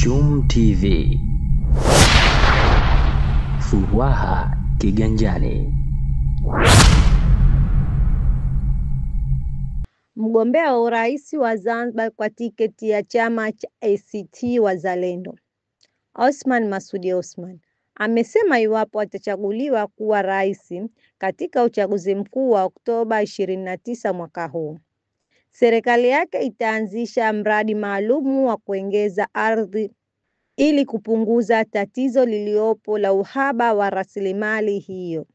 Chum TV. Furaha kiganjani. Mgombea wa urais wa Zanzibar kwa tiketi ya chama cha ACT Wazalendo, Othman Masoud Othman, amesema iwapo atachaguliwa kuwa rais katika uchaguzi mkuu wa Oktoba 29 mwaka huu, serikali yake itaanzisha mradi maalum wa kuongeza ardhi ili kupunguza tatizo liliopo la uhaba wa rasilimali hiyo.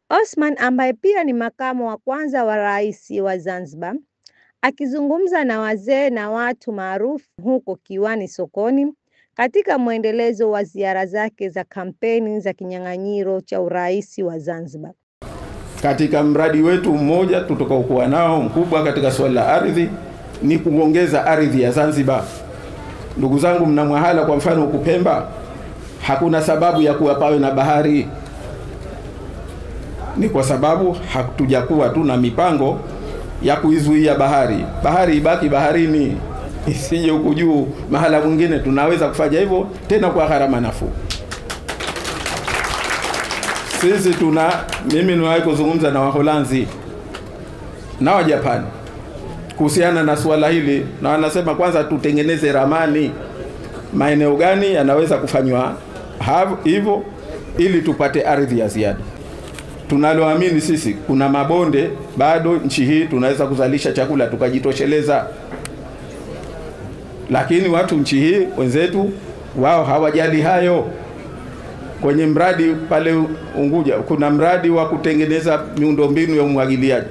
Othman, ambaye pia ni makamu wa kwanza wa rais wa Zanzibar, akizungumza na wazee na watu maarufu huko Kiwani Sokoni katika mwendelezo wa ziara zake za kampeni za kinyang'anyiro cha urais wa Zanzibar. Katika mradi wetu mmoja tutakaokuwa nao mkubwa katika swala la ardhi ni kuongeza ardhi ya Zanzibar. Ndugu zangu, mna Mwahala kwa mfano huko Pemba, hakuna sababu ya kuwa pawe na bahari. Ni kwa sababu hatujakuwa tu na mipango ya kuizuia bahari. Bahari ibaki baharini, isije huku juu mahala mwingine. Tunaweza kufanya hivyo tena kwa gharama nafuu. Sisi mimi niwahi kuzungumza na Waholanzi na wa Japani kuhusiana na swala hili, na wanasema kwanza tutengeneze ramani maeneo gani yanaweza kufanywa hivyo ili tupate ardhi ya ziada. Tunaloamini sisi, kuna mabonde bado nchi hii tunaweza kuzalisha chakula tukajitosheleza, lakini watu nchi hii wenzetu wao hawajali hayo. Kwenye mradi pale Unguja kuna mradi wa kutengeneza miundombinu ya umwagiliaji.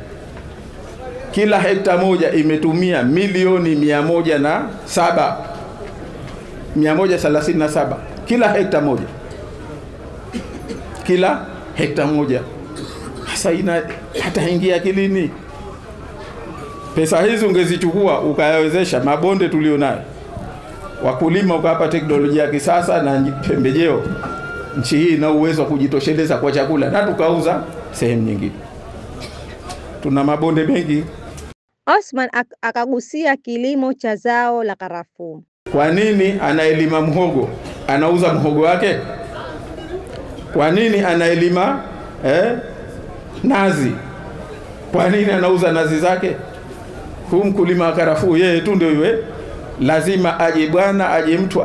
Kila hekta moja imetumia milioni 137 kila hekta moja. Kila hekta moja. Sasa hata ingia akilini. Pesa hizi ungezichukua ukayawezesha mabonde tulionayo, wakulima ukawapa teknolojia ya kisasa na pembejeo, nchi hii ina uwezo wa kujitosheleza kwa chakula na tukauza sehemu nyingine. Tuna mabonde mengi. Othman akagusia kilimo cha zao la karafuu. Kwa nini anaelima mhogo anauza mhogo wake? Kwa nini anaelima nazi? Kwa nini anauza nazi zake? Huu mkulima wa karafuu yeye tu ndio yeye, lazima aje mtu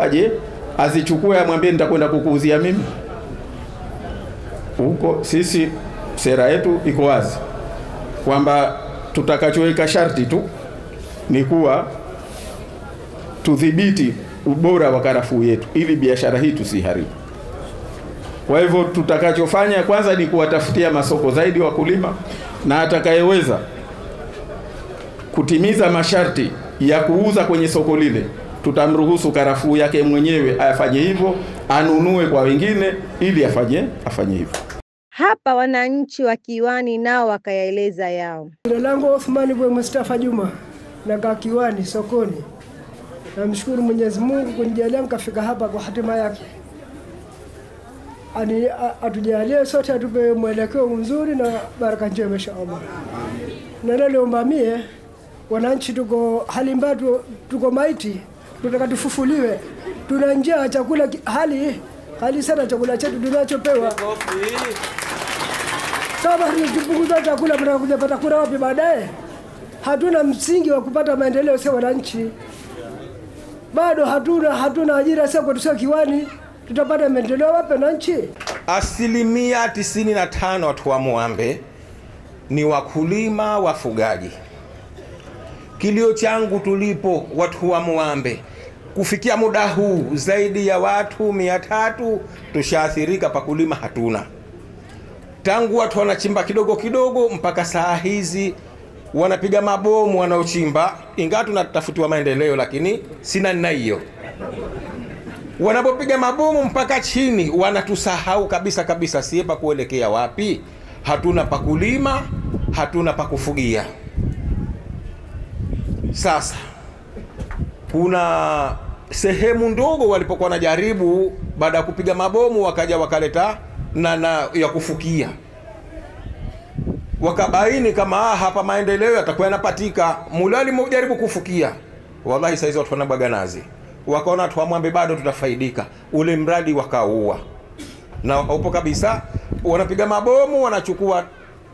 azichukue amwambie nitakwenda kukuuzia mimi. Huko sisi sera yetu iko wazi kwamba tutakachoweka sharti tu ni kuwa tudhibiti ubora wa karafuu yetu ili biashara hii tusiharibu. Kwa hivyo tutakachofanya kwanza ni kuwatafutia masoko zaidi wakulima, na atakayeweza kutimiza masharti ya kuuza kwenye soko lile tutamruhusu karafuu yake mwenyewe afanye hivyo, anunue kwa wengine ili afanye hivyo. Hapa wananchi wa Kiwani nao wakayaeleza yao. Jina langu Othman Bwe Mustafa Juma na Kiwani Sokoni. Namshukuru Mwenyezi Mungu kunijalia nikafika hapa kwa hatima yake. Atujalie sote, atupe mwelekeo mzuri na baraka njema inshallah. Na leo mbamie wananchi tuko hali mbaya, tuko maiti, tunataka tufufuliwe. Tuna njaa, chakula hali sana chakula chetu tunachopewa. Kama tukipunguza chakula tunakuja pata kula wapi baadaye? Hatuna msingi wa kupata maendeleo sio wananchi. Bado hatuna ajira sio kwa Kiwani, tutapata maendeleo wapi wananchi? 95% watu wa Muambe ni wakulima wafugaji. Kilio changu tulipo watu wa Muambe, kufikia muda huu zaidi ya watu 300 tushaathirika, pakulima hatuna. Tangu watu wanachimba kidogo kidogo mpaka saa hizi wanapiga mabomu wanaochimba, ingawa tunatafutiwa maendeleo lakini sina nina hiyo. Wanapopiga mabomu mpaka chini wanatusahau kabisa, siepa kuelekea wapi. Hatuna pakulima, hatuna pakufugia. Sasa kuna sehemu ndogo walipokuwa wanajaribu, baada ya kupiga mabomu wakaja wakaleta na ya kufukia, wakabaini kama hapa maendeleo yatakuwa yanapatika. Mulali mjaribu kufukia, wallahi saizi watu wanabwaga nazi. wakaona watu wa Mwambe bado tutafaidika, ule mradi wakaua na upo kabisa. Wanapiga mabomu, wanachukua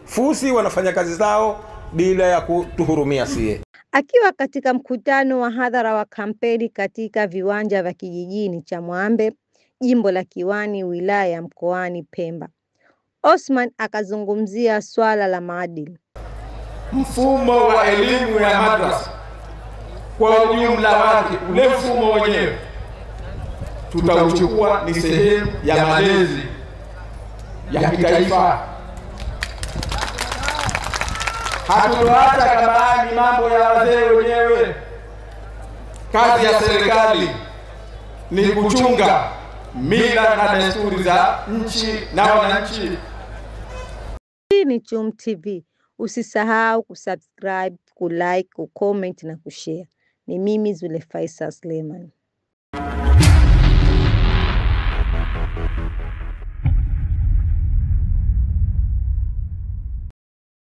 fusi, wanafanya kazi zao bila ya kutuhurumia sie. Akiwa katika mkutano wa hadhara wa kampeni katika viwanja vya kijijini cha Mwambe, jimbo la Kiwani, wilaya ya Mkoani Pemba, Osman akazungumzia swala la maadili. Mfumo wa elimu ya madrasa kwa ujumla wake, ule mfumo wenyewe tutauchukua ni sehemu ya malezi ya kitaifa. Hatutoacha kama ni mambo ya wazee wenyewe. Kazi ya serikali ni kuchunga mila na desturi za nchi na wananchi. Hii ni Chum TV. Usisahau kusubscribe, kulike, kucomment na kushare. Ni mimi Zulfaisa Suleiman.